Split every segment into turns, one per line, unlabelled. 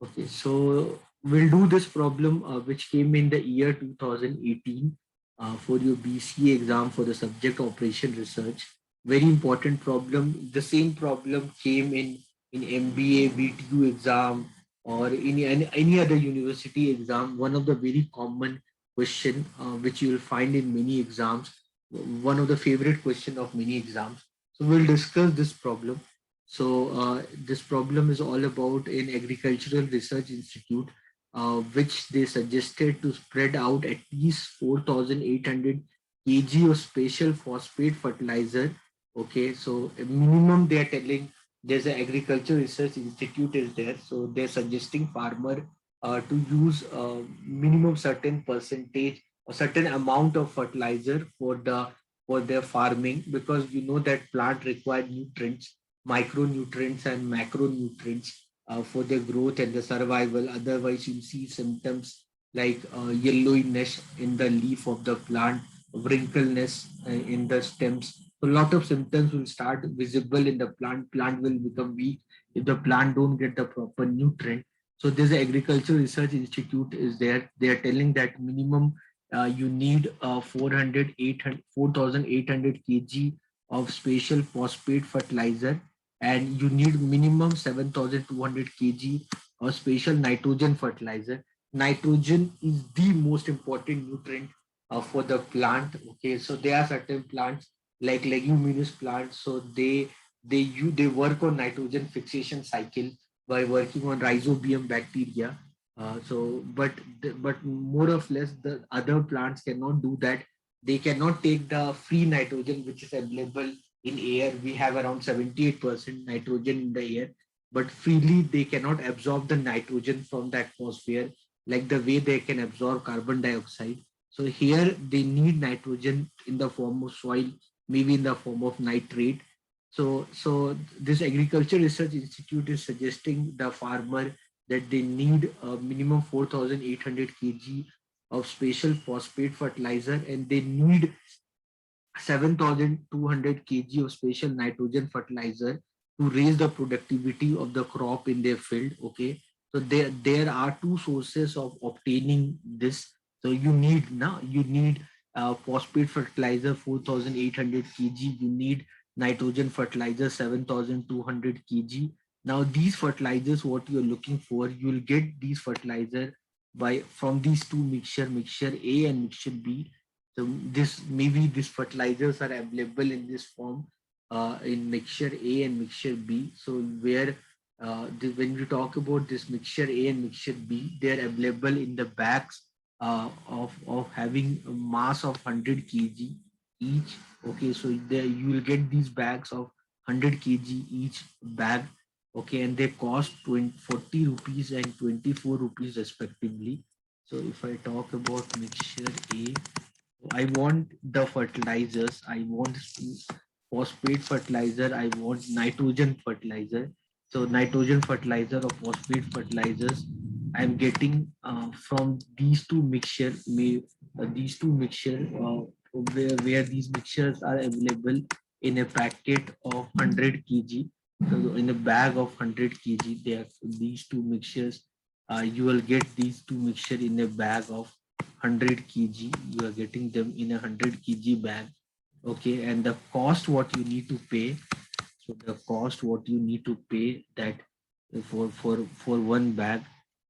Okay, so we'll do this problem which came in the year 2018 for your BCA exam for the subject operation research. Very important problem. The same problem came in MBA, VTU exam or any other university exam. One of the very common question which you will find in many exams. One of the favorite question of many exams. So we'll discuss this problem. So this problem is all about an agricultural research institute, which they suggested to spread out at least 4,800 kg of special phosphate fertilizer. Okay, so a minimum they are telling there's an agricultural research institute is there, so they're suggesting farmer to use minimum certain percentage or certain amount of fertilizer for their farming, because you know that plant require nutrients, micronutrients and macronutrients for their growth and the survival. Otherwise, you see symptoms like yellowiness in the leaf of the plant, wrinkleness in the stems. So a lot of symptoms will start visible in the plant. Plant will become weak if the plant don't get the proper nutrient. So there's an agricultural research institute is there. They are telling that minimum you need 4,800 kg of special phosphate fertilizer, and you need minimum 7,200 kg of special nitrogen fertilizer. Nitrogen is the most important nutrient for the plant. Okay, so there are certain plants like leguminous plants, so they work on nitrogen fixation cycle by working on rhizobium bacteria. But more or less the other plants cannot do that. They cannot take the free nitrogen which is available in air. We have around 78% nitrogen in the air, but freely they cannot absorb the nitrogen from the atmosphere like the way they can absorb carbon dioxide. So here they need nitrogen in the form of soil, maybe in the form of nitrate. So this agriculture research institute is suggesting the farmer that they need a minimum 4,800 kg of special phosphate fertilizer, and they need 7,200 kg of special nitrogen fertilizer to raise the productivity of the crop in their field. Okay, so there are two sources of obtaining this. So you need phosphate fertilizer 4,800 kg. You need nitrogen fertilizer 7,200 kg. Now these fertilizers, what you're looking for, you'll get these fertilizer by from these two mixture A and mixture B. So this maybe these fertilizers are available in this form in mixture A and mixture B. So where when we talk about this mixture A and mixture B, they are available in the bags of having a mass of 100 kg each. Okay, so there you will get these bags of 100 kg each bag. Okay, and they cost 40 rupees and 24 rupees respectively. So if I talk about mixture A, I want the fertilizers. I want phosphate fertilizer. I want nitrogen fertilizer. So nitrogen fertilizer or phosphate fertilizers I'm getting from these two mixture. These two mixture where these mixtures are available in a packet of 100 kg. So in a bag of 100 kg, there these two mixtures. You will get these two mixture in a bag of 100 kg. You are getting them in a 100 kg bag. Okay, and the cost what you need to pay. So the cost what you need to pay that for one bag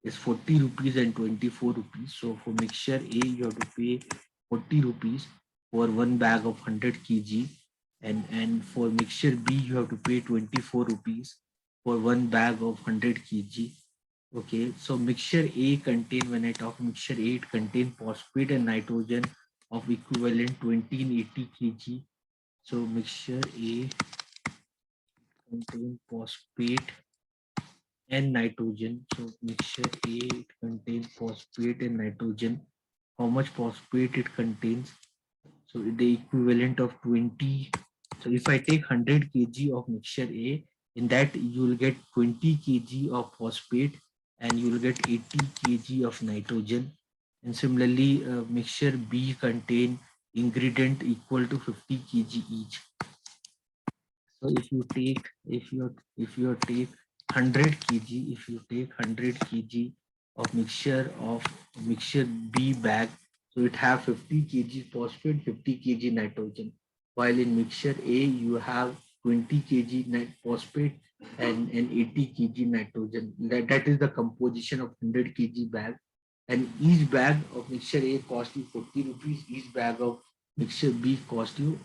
is 40 rupees and 24 rupees. So for mixture A you have to pay 40 rupees for one bag of 100 kg, and for mixture B you have to pay 24 rupees for one bag of 100 kg. Okay, so mixture A contain, when I talk mixture A, it contain phosphate and nitrogen of equivalent 2080 kg. So mixture A contain phosphate and nitrogen. So mixture A, it contains phosphate and nitrogen. How much phosphate it contains? So the equivalent of 20. So if I take 100 kg of mixture A, in that you will get 20 kg of phosphate and you will get 80 kg of nitrogen. And similarly, mixture B contain ingredient equal to 50 kg each. So if you take 100 kg, if you take 100 kg of mixture B bag, so it have 50 kg phosphate, 50 kg nitrogen. While in mixture A, you have 20 kg phosphate and 80 kg nitrogen. That is the composition of 100 kg bag. And each bag of mixture A cost you 40 rupees. Each bag of mixture B cost you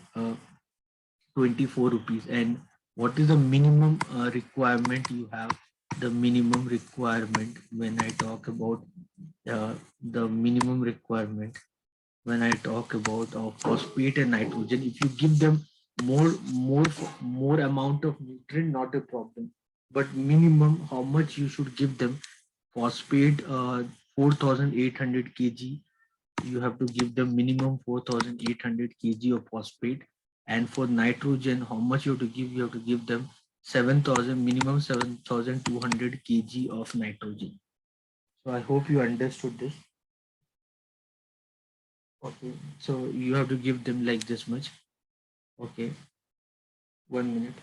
24 rupees. And what is the minimum requirement you have? The minimum requirement, when I talk about the minimum requirement, when I talk about phosphate and nitrogen, if you give them more amount of nutrient, not a problem. But minimum, how much you should give them? Phosphate, 4,800 kg, you have to give them minimum 4,800 kg of phosphate. And for nitrogen, how much you have to give? You have to give them 7,000, minimum 7,200 kg of nitrogen. So I hope you understood this. Okay, so you have to give them like this much. Okay, 1 minute.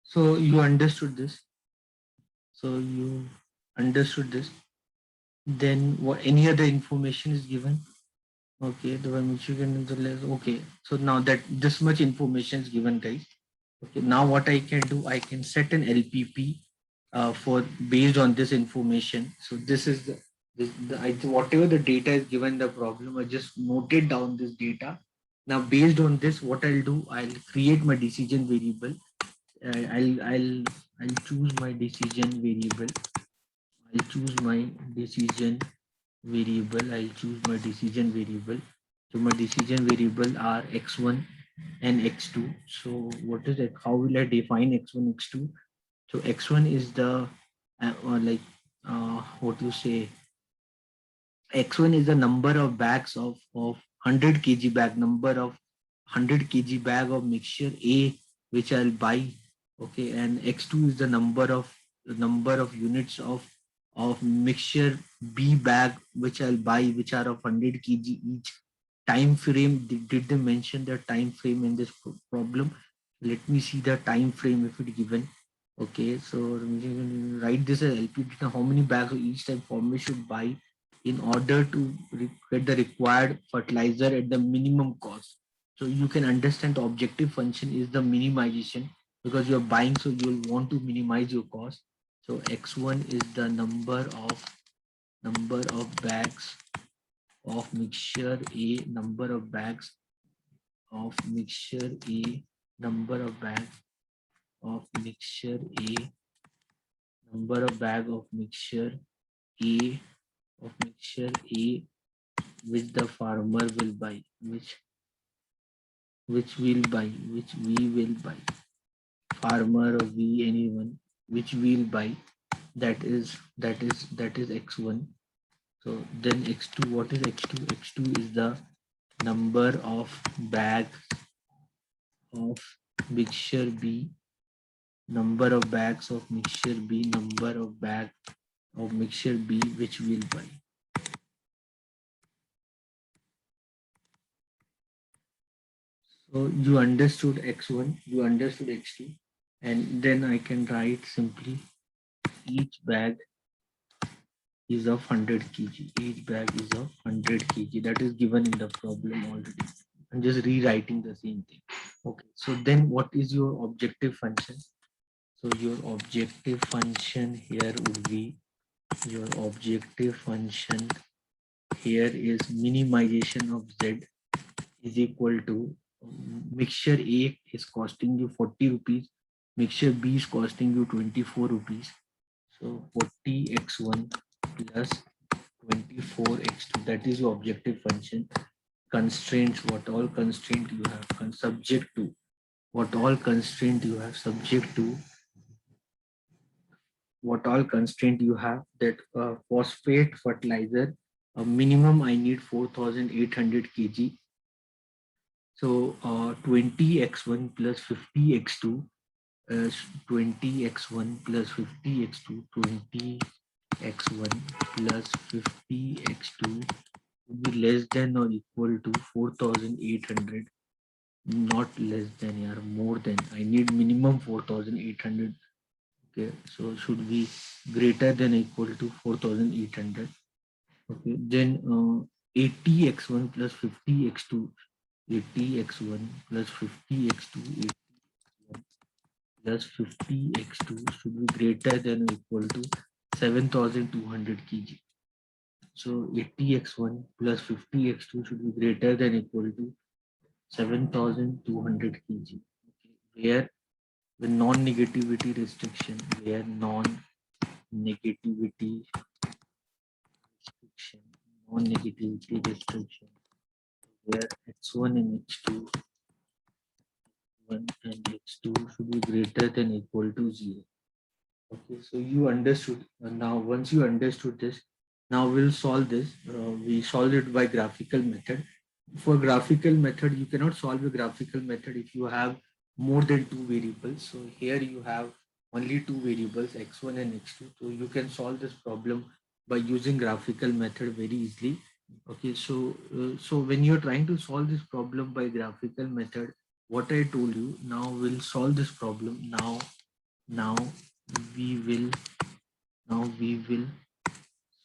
So you understood this. So you understood this. Then what? Any other information is given? Okay, the one which you can do the less. Okay, so now that this much information is given, guys. Okay, now what I can do, I can set an LPP for based on this information. So this is whatever the data is given the problem, I just noted down this data. Now based on this, what I'll do, I'll create my decision variable. I'll choose my decision variable. I'll choose my decision variable. I'll choose my decision variable. So my decision variable are x1 and x2. So what is it? How will I define x1, x2? So x1 is the what you say, x1 is the number of bags of 100 kg bag, number of 100 kg bag of mixture A which I'll buy. Okay, and x2 is the number of units of mixture B bag which I'll buy, which are of 100 kg each. Time frame, did they mention the time frame in this problem? Let me see the time frame if it given. Okay, so write this as LP data, how many bags of each type farmer should buy in order to get the required fertilizer at the minimum cost. So you can understand the objective function is the minimization, because you're buying, so you'll want to minimize your cost. So x1 is the number of bags of mixture A, number of bags of mixture A, number of bags of mixture A, number of bag of mixture A, of mixture A, which the farmer will buy, which we will buy, farmer or we, anyone, which we'll buy. That is x1. So then x2, what is x2? X2 is the number of bags of mixture B, number of bags of mixture B, number of bag of mixture B which we'll buy. So you understood x1, you understood x2, and then I can write simply each bag is of 100 kg. Each bag is of 100 kg. That is given in the problem already. I'm just rewriting the same thing. Okay, so then what is your objective function? So your objective function here would be, your objective function here is minimization of Z is equal to mixture A is costing you 40 rupees, mixture B is costing you 24 rupees. So 40x1 plus 24x2, that is your objective function. Constraints, what all constraint you have, subject to, what all constraint you have, subject to, what all constraint you have, that phosphate fertilizer, minimum I need 4,800 kg. So 20x1 plus 50x2 is 20x1 plus 50x2, 20x1 50x2 should be less than or equal to 4800, not less than, or more than. I need minimum 4800. Okay, so should be greater than or equal to 4800. Okay, then 80x1 plus 50x2, 80x1 plus 50x2, 80x1 plus 50x2 should be greater than or equal to 7200 kg. So 80x1 plus 50x2 should be greater than or equal to 7200 kg. Okay. Where the non-negativity restriction, where non-negativity restriction, non-negativity restriction, where x1 and x2, 1 and x2 should be greater than equal to 0. Okay, so you understood. Now, once you understood this, now we'll solve this. We solved it by graphical method. For graphical method, you cannot solve a graphical method if you have more than two variables. So here you have only two variables, x1 and x2. So you can solve this problem by using graphical method very easily. Okay, so when you're trying to solve this problem by graphical method, what I told you, now we'll solve this problem. Now we will we will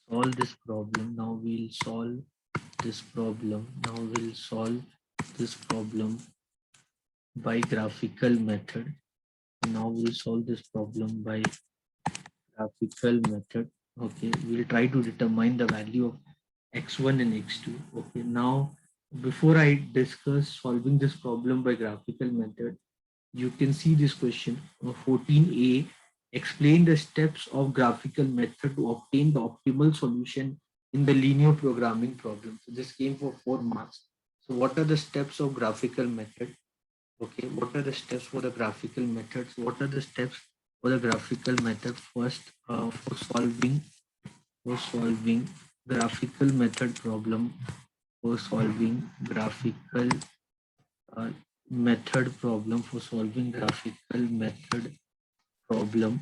solve this problem. Now we'll solve this problem. Now we'll solve this problem by graphical method. Now we'll solve this problem by graphical method. Okay, we'll try to determine the value of x1 and x2. Okay, now before I discuss solving this problem by graphical method, you can see this question 14a. Explain the steps of graphical method to obtain the optimal solution in the linear programming problem. So this came for 4 marks. So what are the steps of graphical method? Okay, what are the steps for the graphical methods? What are the steps for the graphical method? First, for solving graphical method problem, for solving graphical uh, method problem, for solving graphical method problem.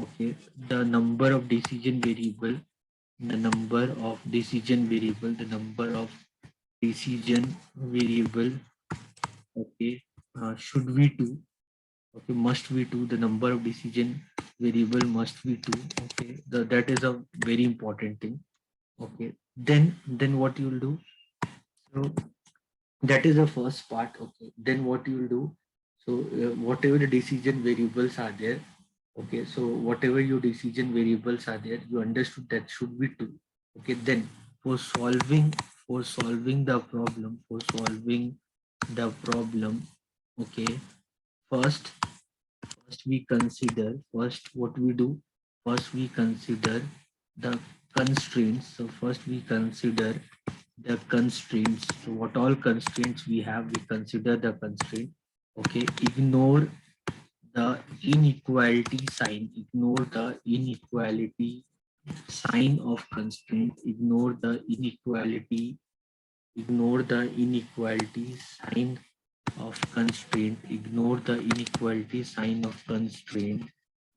Okay, the number of decision variable, the number of decision variable, the number of decision variable. Okay, should be two. Okay, must be two. The number of decision variable must be two. Okay, that is a very important thing. Okay, then what you will do? So that is the first part. Okay, then what you will do? So whatever the decision variables are there. Okay, so whatever your decision variables are there, you understood that should be two. Okay, then for solving the problem. Okay, first first we consider first what we do first we consider the constraints. So first we consider the constraints. So what all constraints we have, we consider the constraint. Okay, ignore the inequality sign, ignore the inequality sign of constraint, ignore the inequality sign of constraint, ignore the inequality sign of constraint.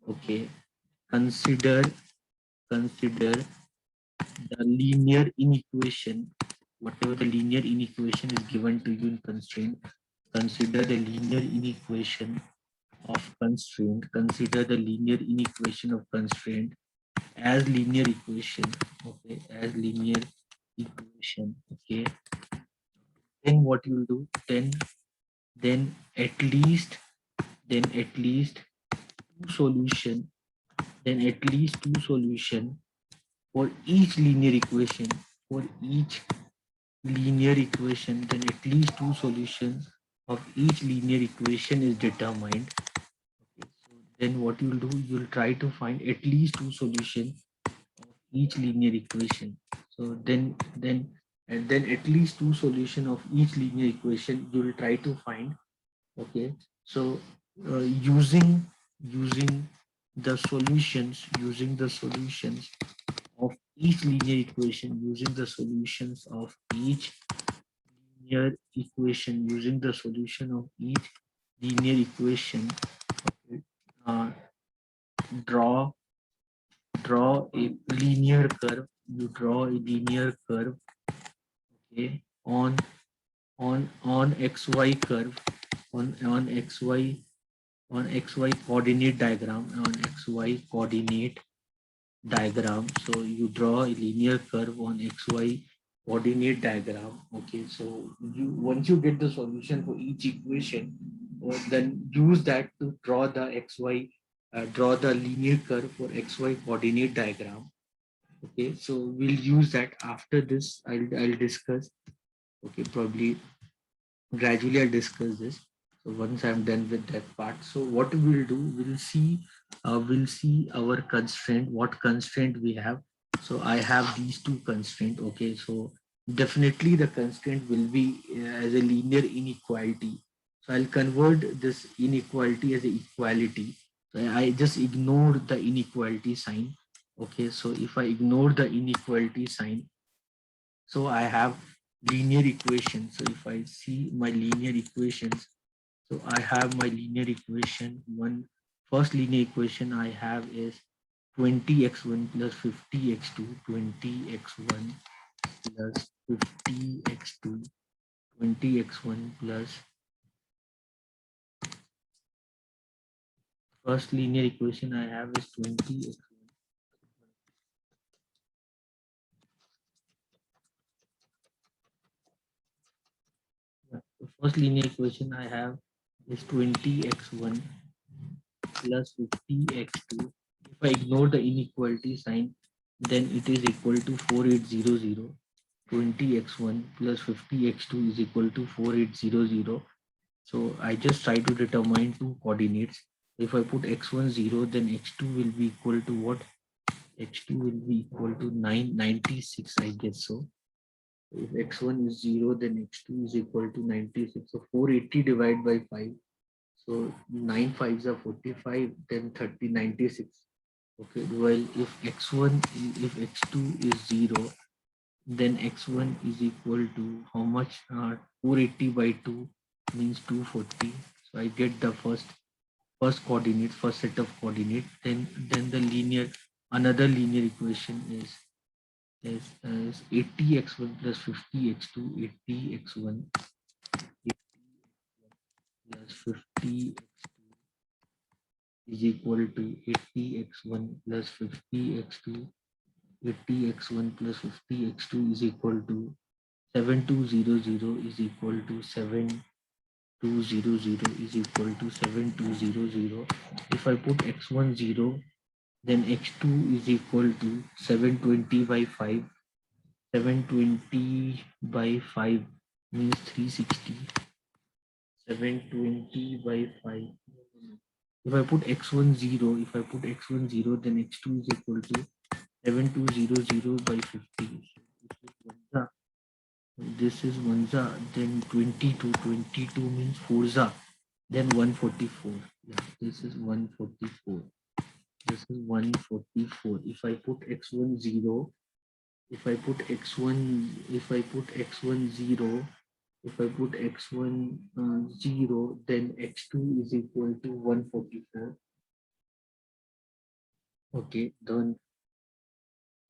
Okay, consider the linear inequation. Whatever the linear inequation is given to you in constraint, consider the linear inequation of constraint. Consider the linear inequation of constraint as linear equation. Okay, as linear equation. Okay, then what you will do? Then at least two solution. Then at least two solution for each linear equation. For each linear equation, then at least two solutions of each linear equation is determined. Okay, so then what you will do, you will try to find at least two solutions of each linear equation. So then at least two solution of each linear equation you will try to find. Okay, so using the solutions of each linear equation, using the solutions of each linear equation, using the solution of each linear equation. Okay, draw draw a linear curve. You draw a linear curve, okay, on XY curve, on XY coordinate diagram, on XY coordinate diagram. So you draw a linear curve on XY coordinate diagram. Okay, so you once you get the solution for each equation, then use that to draw the XY, draw the linear curve for XY coordinate diagram. Okay, so we'll use that after this. I'll discuss. Okay, probably gradually I'll discuss this. So once I'm done with that part, so what we'll do, we'll see our constraint, what constraint we have. So I have these two constraints. Okay, so definitely the constraint will be as a linear inequality. So I'll convert this inequality as a equality. So I just ignore the inequality sign. Okay, so if I ignore the inequality sign, so I have linear equations. So if I see my linear equations, so I have my linear equation. First linear equation I have is 20x1 plus 50x2, 20x1 plus 50x2, 20x1 plus, first linear equation I have is 20x1. The first linear equation I have is 20x1 plus 50x2. If I ignore the inequality sign, then it is equal to 4800. 20x1 plus 50x2 is equal to 4800. So I just try to determine two coordinates. If I put x1 0, then x2 will be equal to what? X2 will be equal to 996, I guess so. If x1 is 0, then x2 is equal to 96. So 480 divided by 5. So 9 5s are 45, then 30, 96. Okay, well, if x1, if x2 is 0, then x1 is equal to how much? 480 by 2 means 240. So I get the first coordinate, first set of coordinate. Then the linear, another linear equation is 80x1 plus 50x2, 80x1 plus 50x2 is equal to 80x1 plus 50x2. 80x1 plus 50x2 is equal to 7200 is equal to 7200 is equal to 7200. If I put x1 0, then x2 is equal to 720 by 5. 720 by 5 means 360. 720 by 5. If I put x1 0, if I put x1 0, then x2 is equal to 7200 by 50. This is Vanza, then 22. 22 means Forza, then 144. Yeah, this is 144. This is 144. If I put x1 0, if I put x1, if I put x1 0, if I put x1 0, then x2 is equal to 144. Okay, then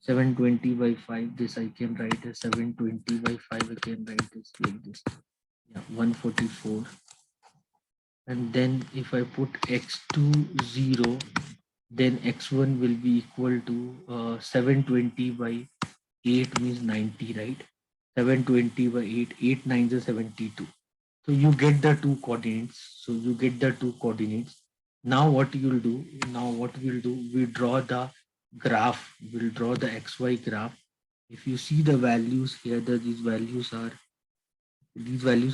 720 by 5, this I can write as 720 by 5, I can write this like this. Yeah, 144. And then if I put x2 0, then x1 will be equal to 720 by 8 means 90, right? 720 by 8, 8 9s are 72. So you get the two coordinates. So you get the two coordinates. Now what you'll do, now what we'll do, we draw the graph, we'll draw the XY graph. If you see the values here, that these values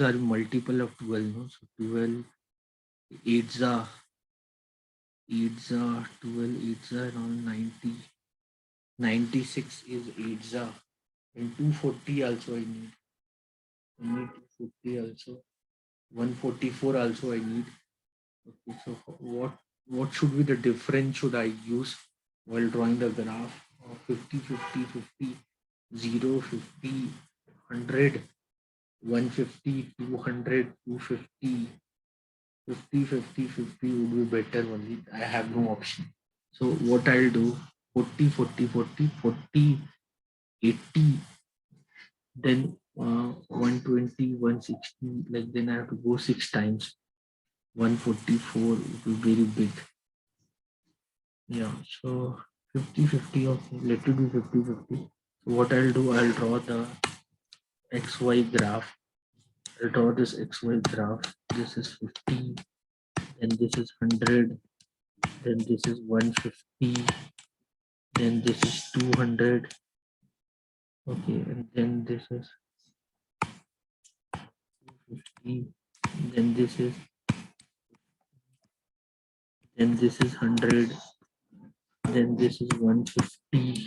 are multiple of 12, no? So 12, 8s are 12, 8s are around 90, 96 is 8s are, and 240 also I need 240 also, 144 also I need. Okay, so what should be the difference should I use while drawing the graph? 50, 50, 50, 0, 50, 100, 150, 200, 250, 50, 50, 50 would be better only. I have no option. So what I'll do, 40, 40, 40, 40, 80, then 120, 160, like then I have to go 6 times. 144 would be very big. Yeah, so 50, 50 of, let it be 50, 50. So what I'll do, I'll draw the XY graph. I'll draw this XY graph. This is 50, then this is 100, then this is 150, then this is 200. Okay, and then this is 50, then this is, then this is 100, then this is 150,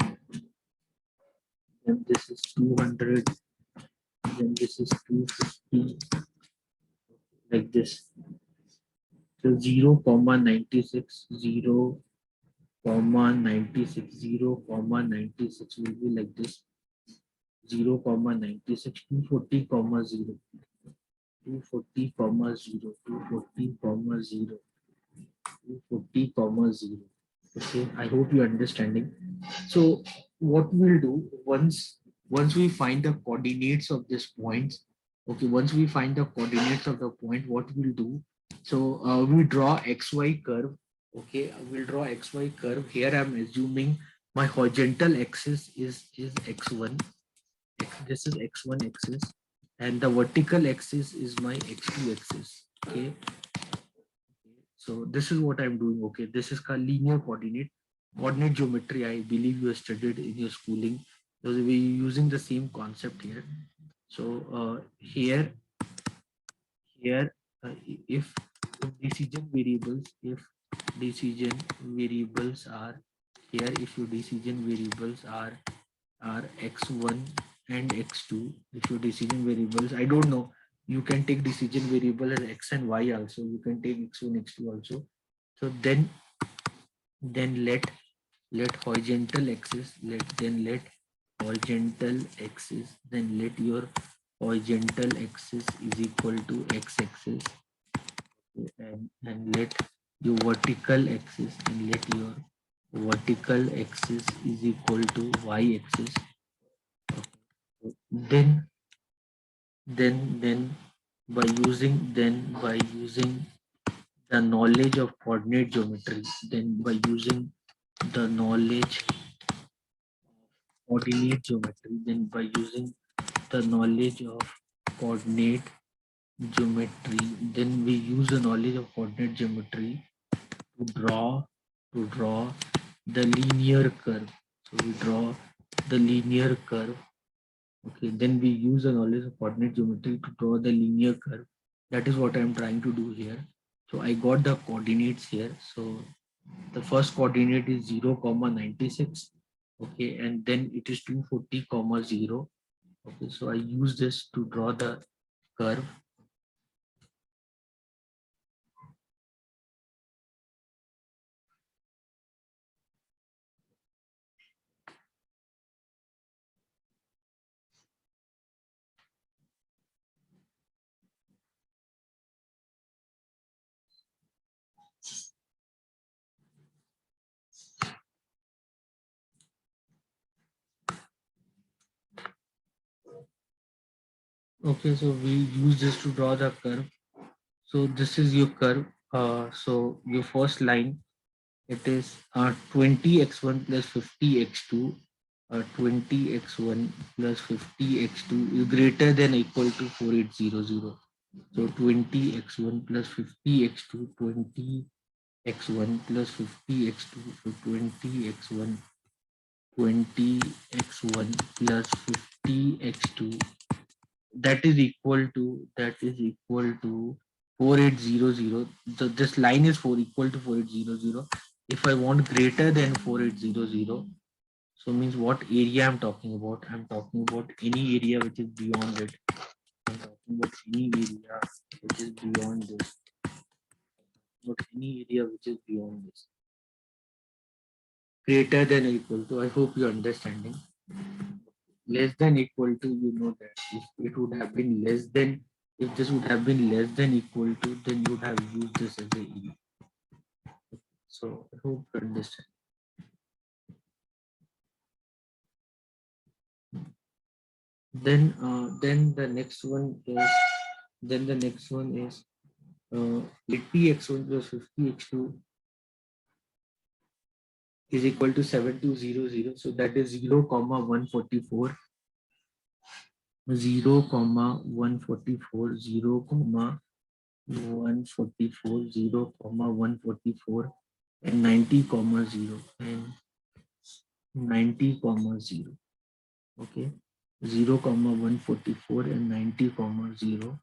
then this is 200, then this is 250, like this. So 0, 96, 0, 96, 0, 96 will be like this. 0, 96, 240, 0, 240, 0, 240, 0, 240, 0. Okay, I hope you're understanding. So what we'll do, once we find the coordinates of this points, okay, once we find the coordinates of the point, what we'll do, so we draw XY curve. Okay, we'll draw XY curve. Here I'm assuming my horizontal axis is x1. This is x1 axis, and the vertical axis is my x2 axis. Okay, so this is what I'm doing. Okay, this is called linear coordinate geometry. I believe you have studied in your schooling, because we're using the same concept here. So here, if decision variables, if decision variables are here, if your decision variables are x1 and x2, if your decision variables, I don't know, you can take decision variable as x and y also, you can take x1, x2 also. So then let horizontal axis, let horizontal axis, then let your horizontal axis is equal to x axis, and let your vertical axis, and let your vertical axis is equal to y axis. then then by using the knowledge of coordinate geometry, then by using the knowledge coordinate geometry, then by using the knowledge of coordinate geometry, then we use the knowledge of coordinate geometry to draw the linear curve. So we draw the linear curve. Okay, then we use the knowledge of coordinate geometry to draw the linear curve. That is what I'm trying to do here. So I got the coordinates here. So the first coordinate is 0, 96. Okay, and then it is 240, 0. Okay, so I use this to draw the curve. Okay, so we use this to draw the curve. So this is your curve. So your first line, it is 20x1 plus 50x2. 20x1 plus 50x2 is greater than or equal to 4800. So 20x1 plus 50x2, 20x1 plus 50x2, so 20x1 plus 50x2, that is equal to 4800. So this line is equal to 4800. If I want greater than 4800, so means what area I'm talking about? I'm talking about any area which is beyond it. I'm talking about any area which is beyond this. Not any area which is beyond this. Greater than or equal to. I hope you're understanding. Less than equal to, you know that if it would have been less than, if this would have been less than equal to, then you would have used this as a E. So I hope you understand. Then the next one is then the next one is 80x1 plus 50x2 is equal to 7200. So that is 0 comma 144, 0 comma 144, 0 comma 144, 0 comma 144, and 90 comma 0 and 90 comma 0. Okay, 0 comma 144 and 90 comma 0.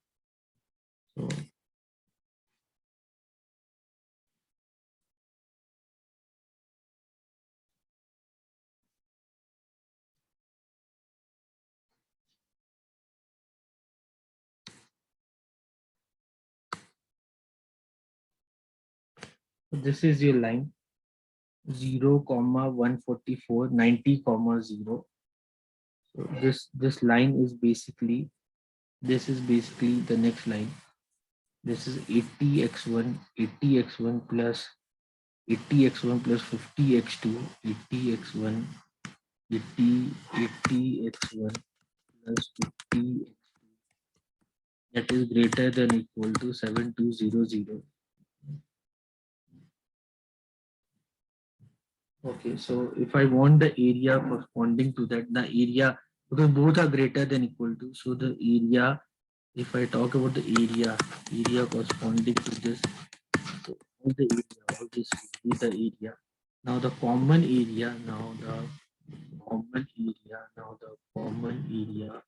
So this is your line, 0 comma 144, 90 comma 0. So this line is basically, this is basically the next line. This is 80x1, 80x1 plus 80x1 plus 50x2, 80x1, 80x1 plus 50, that is greater than equal to 7200. Okay, so if I want the area corresponding to that, the area, because both are greater than equal to, so the area, if I talk about the area corresponding to this, so all the area, all this will be the area. Now the common area, now the common area, now the common area.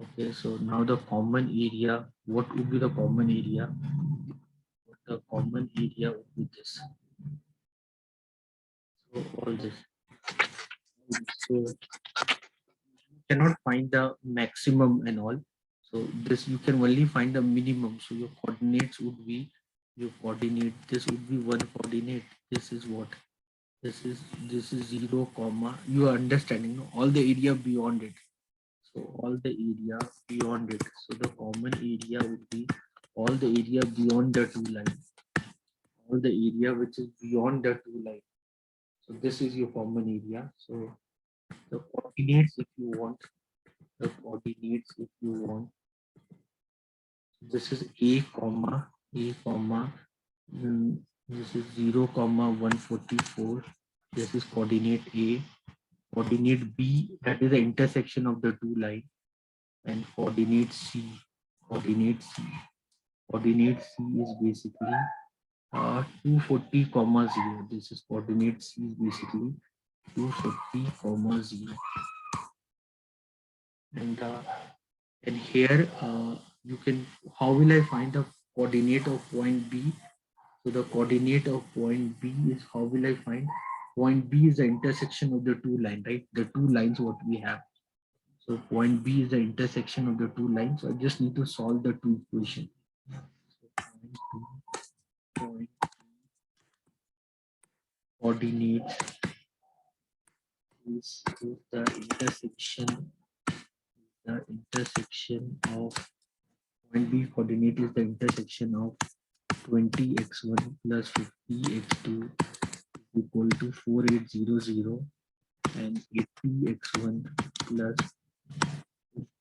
Okay, so now the common area, what would be the common area? The common area would be this. So all this. So you cannot find the maximum and all. So this you can only find the minimum. So your coordinates would be, your coordinate, this would be one coordinate. This is what? This is 0 comma. You are understanding, no? All the area beyond it. So all the area beyond it. So the common area would be all the area beyond the two lines. All the area which is beyond the two lines. So this is your common area. So the coordinates, if you want, the coordinates, if you want, this is a comma, this is 0 comma 144. This is coordinate A. Coordinate B, that is the intersection of the two lines, and coordinate C. Coordinate C. Coordinate C is basically 240 comma 0. This is coordinate C is basically 240 comma 0. And here you can, how will I find the coordinate of point B? So the coordinate of point B is, how will I find? Point B is the intersection of the two lines, right? The two lines what we have. So point B is the intersection of the two lines. So I just need to solve the two equations. So point coordinate is the intersection of point B coordinate is the intersection of 20x1 plus 50x2 equal to 4800 and 80x1 plus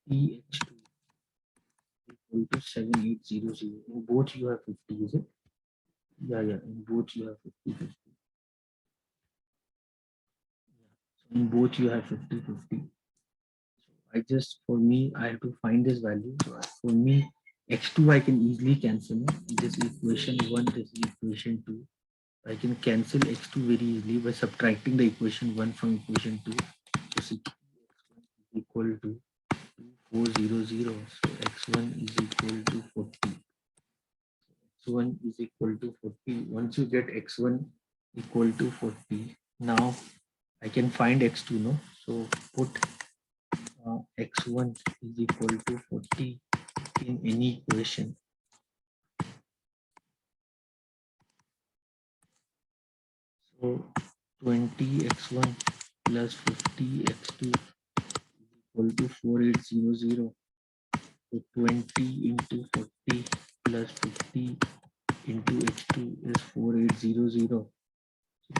50x2 equal to 7800. In both you have 50, is it? Yeah, in both you have 50. So in both you have 50. I just, for me, I have to find this value. So for me, x2 I can easily cancel. This equation 1, this equation 2. I can cancel x2 very easily by subtracting the equation 1 from equation 2. So x1 is equal to 400. So x1 is equal to 40. X1 is equal to 40. Once you get x1 equal to 40, now I can find x2, no? So put x1 is equal to 40 in any equation. So 20x1 plus 50x2 is equal to 4800. So 20 into 40 plus 50 into x2 is 4800. So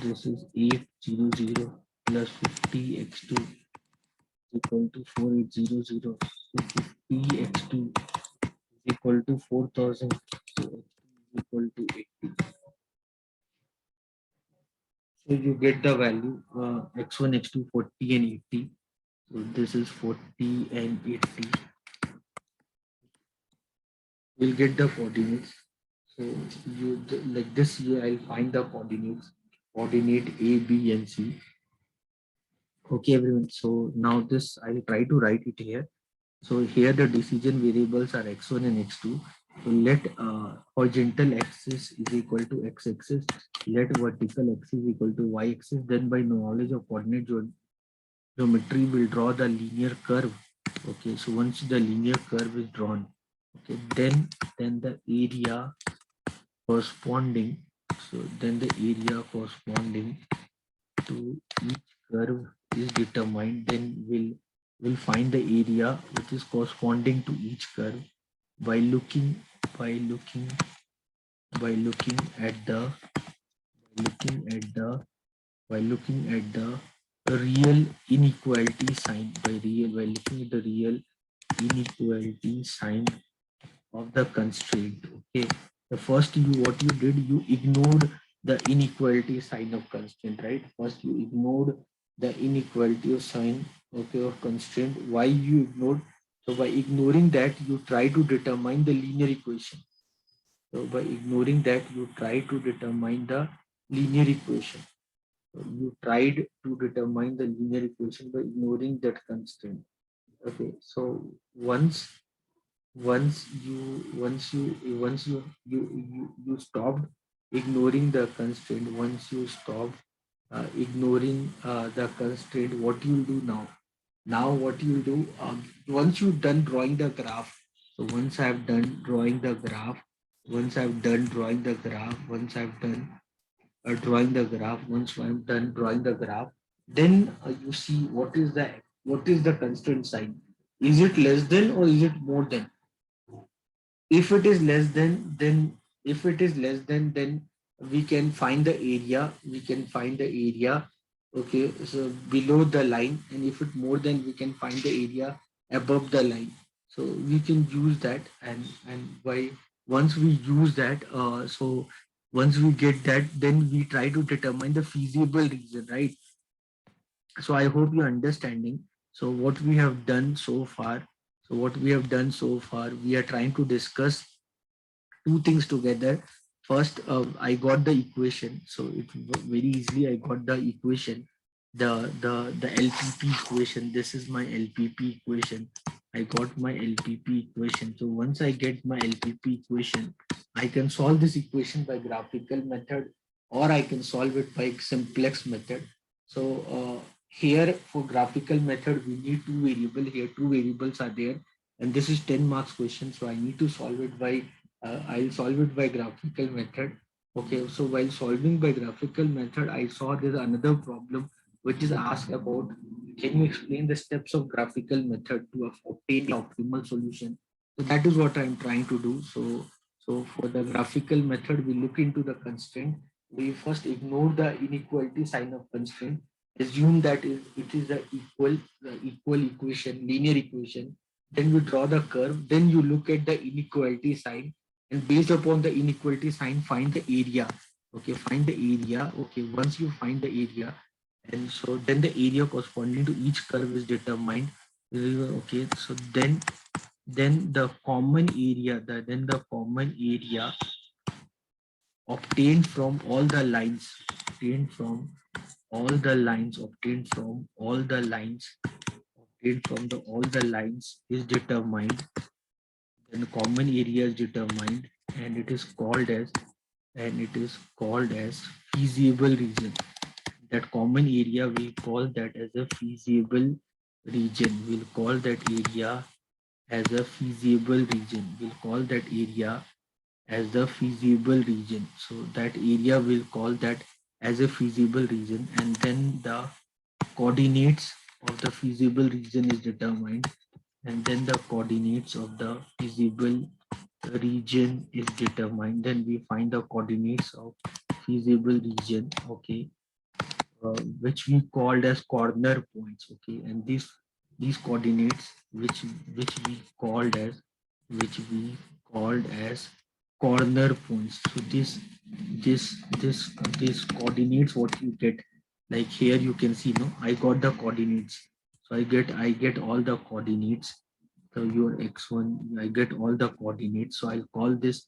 this is 800 plus 50x2 equal to 4800. X2 is equal to 4000, so X2 is equal to 80. So you get the value x1, x2, 40 and 80. So this is 40 and 80. We'll get the coordinates. So you like this here, I'll find the coordinates. Coordinate A, B, and C. Okay, everyone. So now this I'll try to write it here. So here the decision variables are x1 and x2. So let horizontal axis is equal to x-axis. Let vertical axis equal to y-axis. Then by knowledge of coordinate geometry, we'll draw the linear curve. Okay. So once the linear curve is drawn, okay, then the area corresponding. So then the area corresponding to each curve is determined. Then we'll find the area which is corresponding to each curve by looking by looking by looking at the looking at the by looking at the real inequality sign by looking at the real inequality sign of the constraint. Okay, the first you what you did, you ignored the inequality sign of constraint, right? First you ignored the inequality of sign, okay, of constraint. Why you ignored? So by ignoring that, you try to determine the linear equation. So by ignoring that, you try to determine the linear equation. So you tried to determine the linear equation by ignoring that constraint. Okay, so once you stopped ignoring the constraint, once you stopped ignoring the constraint, what you'll do now? Now what you'll do, once you've done drawing the graph, so once I've done drawing the graph, once I've done drawing the graph, once I've done drawing the graph, once I'm done drawing the graph, then you see what is the constraint sign. Is it less than or is it more than? If it is less than, then we can find the area. We can find the area. Okay, so below the line, and if it more than, we can find the area above the line. So we can use that, and by once we use that, so once we get that, then we try to determine the feasible region, right? So I hope you're understanding. So what we have done so far, we are trying to discuss two things together. First, I got the equation, so it very easily I got the equation, the LPP equation. This is my LPP equation. I got my LPP equation. So once I get my LPP equation, I can solve this equation by graphical method, or I can solve it by simplex method. So here for graphical method, we need two variables. Here two variables are there, and this is 10 marks question. So I need to solve it by I'll solve it by graphical method. Okay, so while solving by graphical method, I saw there's another problem which is asked about, can you explain the steps of graphical method to obtain the optimal solution? So that is what I'm trying to do. So for the graphical method, we look into the constraint. We first ignore the inequality sign of constraint, assume that it is the equal equation, linear equation. Then we draw the curve. Then you look at the inequality sign, and based upon the inequality sign, find the area. Okay, find the area. Okay, once you find the area, and so then the area corresponding to each curve is determined. Okay, so then the common area, the common area obtained from all the lines, obtained from all the lines, obtained from all the lines, obtained from all the lines is determined. Then the common area is determined, and it is called as feasible region. That common area, we call that as a feasible region. We'll call that area as a feasible region. We'll call that area as the feasible region. So that area will call that as a feasible region, and then the coordinates of the feasible region is determined, and then the coordinates of the feasible region is determined. Then we find the coordinates of feasible region. Okay, which we called as corner points. Okay, and these coordinates which we called as which we called as corner points. So this this coordinates what you get, like here you can see, no, I got the coordinates. So I get all the coordinates. So your x1, I get all the coordinates. So I'll call this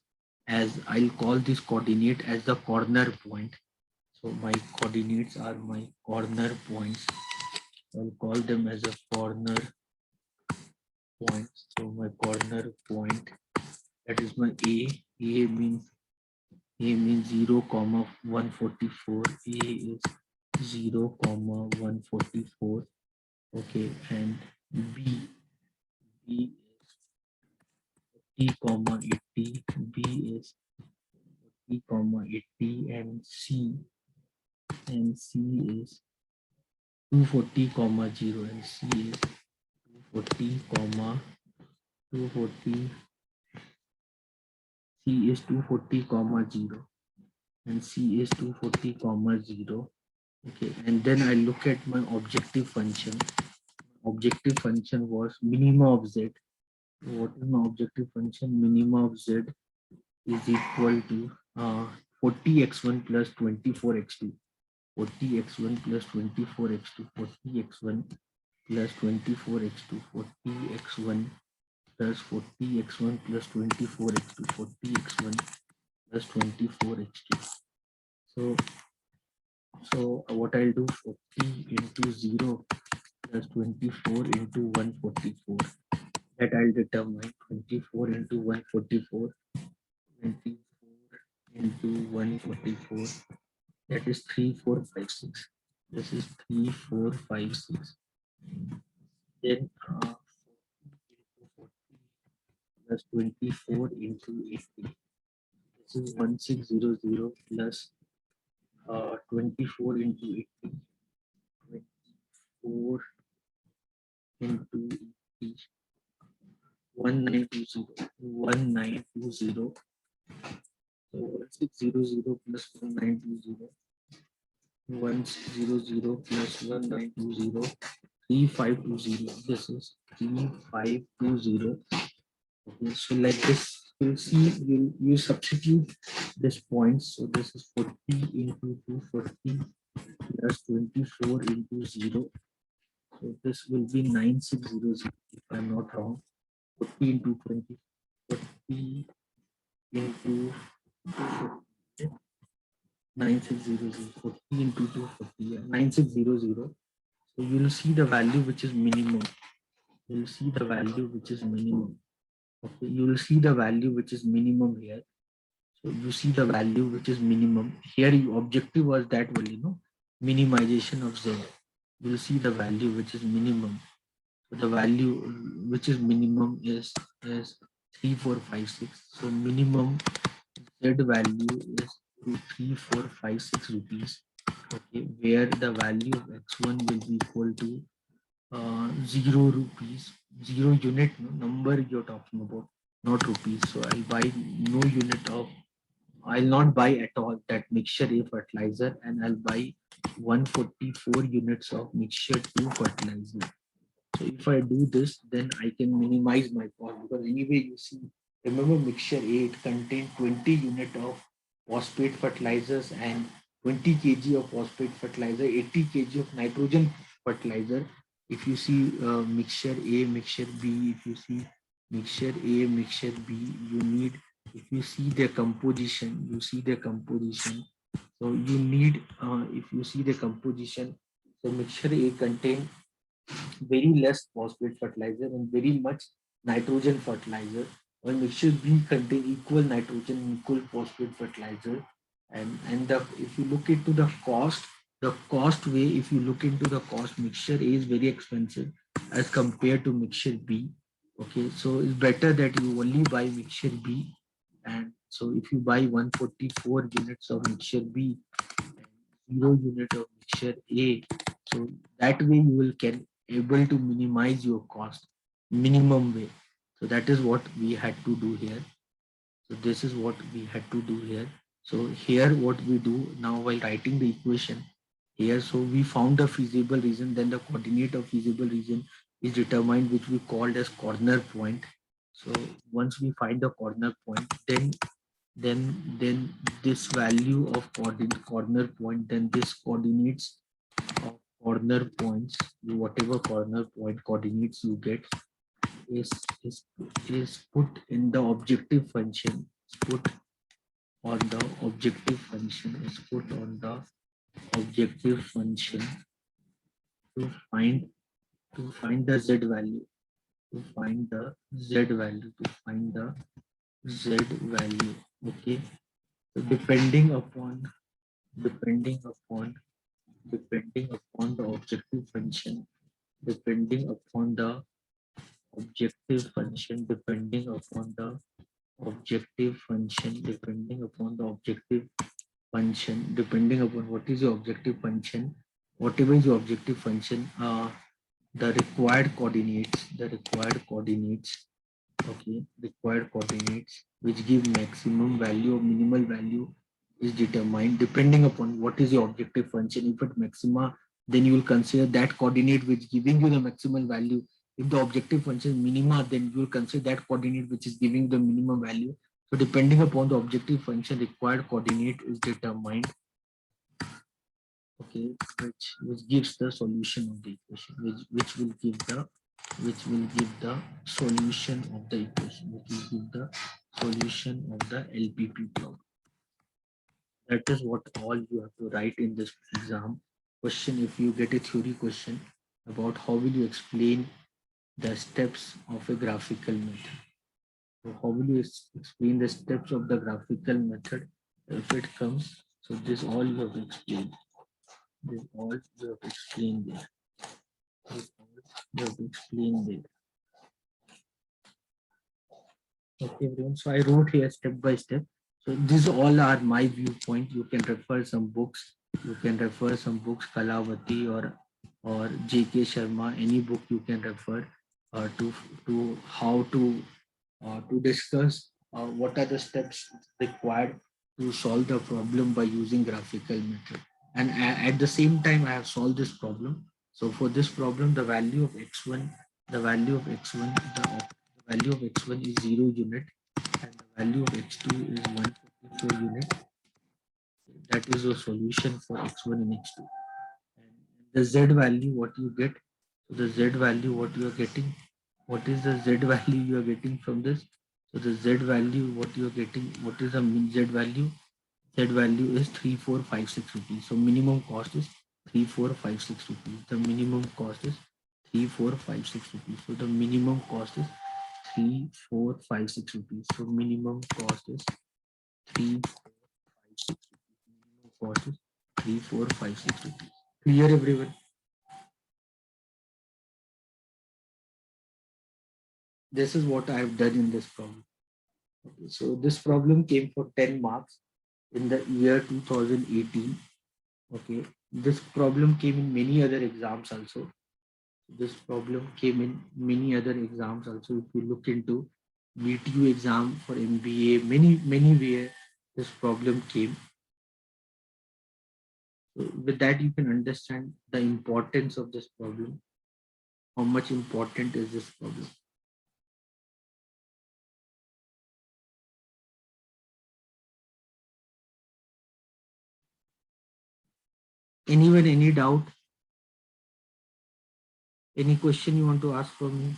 coordinate as the corner point. So my coordinates are my corner points. I'll call them as a corner point. So my corner point, that is my A. A means 0 comma 144. A is 0 comma 144. Okay, and B B is T comma 80. B is T comma 80, and C is 240 comma 0, and C is 240 comma 240. C is 240 comma 0, and C is 240 comma 0. Okay, and then I look at my objective function. Objective function was minima of z. What is my objective function? Minima of z is equal to 40x1 plus 24x2. 40x1 plus 24x2. 40x1 plus 24x2. 40x1 plus 40x1 plus 24x2. 40x1 plus 24x2. So what I'll do, 40 into 0 plus 24 into 144. That I'll determine. 24 into 144. 24 into 144. That is 3456. This is 3456. Then 24 into 80. This is 1600 plus 24 into 80. 24 into 80. 1920. 1920. So 1600 plus 1920. 1600 plus 1920. 3520. This is 3520. Okay, so like this, you'll see, you substitute this points. So this is 40 into 240 plus 24 into 0. So this will be 9600 if I'm not wrong. 40 into 20, 40 into 9600, 40 into 240, 9600. So you'll see the value which is minimum. You'll see the value which is minimum. Okay, you will see the value which is minimum here. So you see the value which is minimum here. Your objective was that only, minimization of z. You will see the value which is minimum. So the value which is minimum is 3456. So minimum z value is 3456 rupees. Okay, where the value of x1 will be equal to 0 rupees, 0 unit, no, number you're talking about, not rupees. So I'll buy no unit of, I'll not buy at all that mixture A fertilizer, and I'll buy 144 units of mixture 2 fertilizer. So if I do this, then I can minimize my cost, because anyway, you see, remember mixture A, it contained 20 unit of phosphate fertilizers and 20 kg of phosphate fertilizer, 80 kg of nitrogen fertilizer. If you see mixture A, mixture B, if you see mixture A, mixture B, you need, if you see their composition, you see their composition. So you need, if you see the composition, so mixture A contain very less phosphate fertilizer and very much nitrogen fertilizer, while mixture B contain equal nitrogen and equal phosphate fertilizer. And the, if you look into the cost way, if you look into the cost, mixture A is very expensive as compared to mixture B. Okay, so it's better that you only buy mixture B. And so if you buy 144 units of mixture B, 0 unit of mixture A, so that way you will can able to minimize your cost minimum way. So that is what we had to do here. So this is what we had to do here. So here what we do now while writing the equation here, so we found a feasible reason, then the coordinate of feasible reason is determined, which we called as corner point. So once we find the corner point, then this value of corner point, then this coordinates of corner points, whatever corner point coordinates you get, is is is put in the objective function. Is put on the objective function. Is put on the objective function to find the z value. To find the z value. To find the z value. Okay. So depending upon depending upon the objective function, depending upon the objective function, depending upon the objective function, depending upon the objective function, depending upon what is your objective function, whatever is your objective function, the required coordinates, okay, required coordinates which give maximum value or minimal value is determined depending upon what is your objective function. If at maxima, then you will consider that coordinate which giving you the maximal value. If the objective function is minima, then you will consider that coordinate which is giving the minimum value. So depending upon the objective function, required coordinate is determined, okay, which gives the solution of the equation, which will give the solution of the equation, which will give the solution of the LPP problem. That is what all you have to write in this exam question. If you get a theory question about how will you explain the steps of a graphical method, so how will you explain the steps of the graphical method if it comes? So this all you have to explain. This all you have to explain there. This all you have to explain there. Okay, everyone. So I wrote here step by step. So these all are my viewpoint. You can refer some books. You can refer some books, Kalavati or J.K. Sharma. Any book you can refer to how to discuss what are the steps required to solve the problem by using graphical method. And at the same time, I have solved this problem. So for this problem, the value of x1, the value of x1, the value of x1 is 0 unit, and the value of x2 is 154 unit. That is the solution for x1 and x2. And the z value, what you get, so the z value, what you are getting, what is the z value you are getting from this? So the z value, what you are getting, what is the mean z value? Z value is 3456 rupees. So minimum cost is 3456 rupees. The minimum cost is 3456 rupees. So the minimum cost is 3456 rupees. So minimum cost is 3456 rupees. Minimum cost is 3456 rupees. Clear, everyone? This is what I have done in this problem. Okay, so this problem came for 10 marks in the year 2018. Okay, this problem came in many other exams also. This problem came in many other exams also. If you look into VTU exam for MBA, many where this problem came. So with that, you can understand the importance of this problem. How much important is this problem? Anyone, any doubt? Any question you want to ask for me?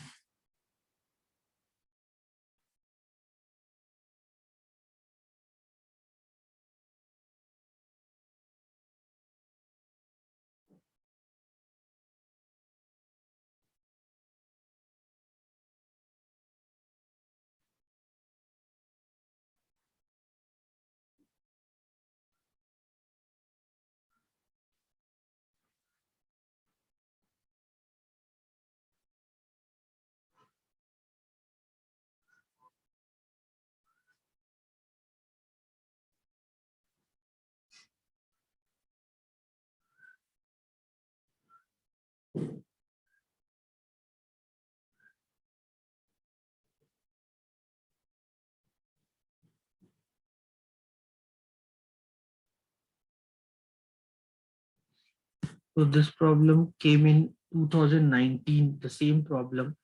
So this problem came in 2019, the same problem.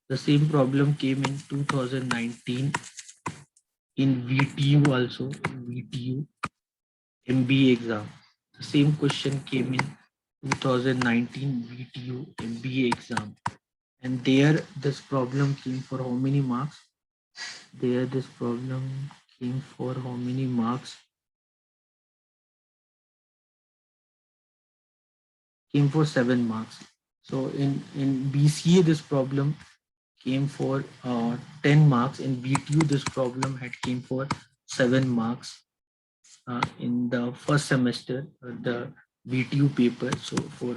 The same problem came in 2019 in VTU also, VTU MBA exam. The same question came in 2019 VTU MBA exam. And there this problem came for how many marks? There this problem came for how many marks? Came for 7 marks. So in BCA this problem came for 10 marks. In VTU this problem had came for 7 marks in the first semester, the VTU paper. So for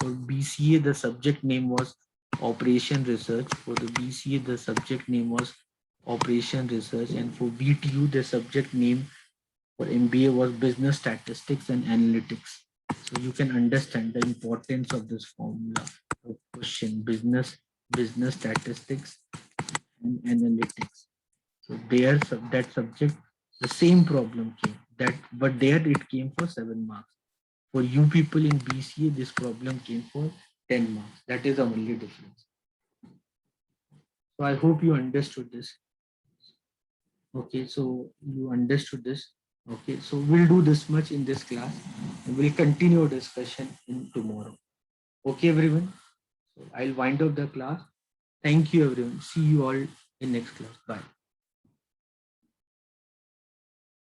BCA the subject name was Operation Research. For the BCA the subject name was Operation Research, and for VTU the subject name for MBA was Business Statistics and Analytics. So you can understand the importance of this formula of question: business statistics and analytics. So there that subject, the same problem came that, but there it came for 7 marks. For you people in BCA, this problem came for 10 marks. That is the only difference. So I hope you understood this. Okay, so you understood this. Okay, so we'll do this much in this class. And we'll continue discussion in tomorrow. Okay, everyone. So I'll wind up the class. Thank you, everyone. See you all in next class. Bye.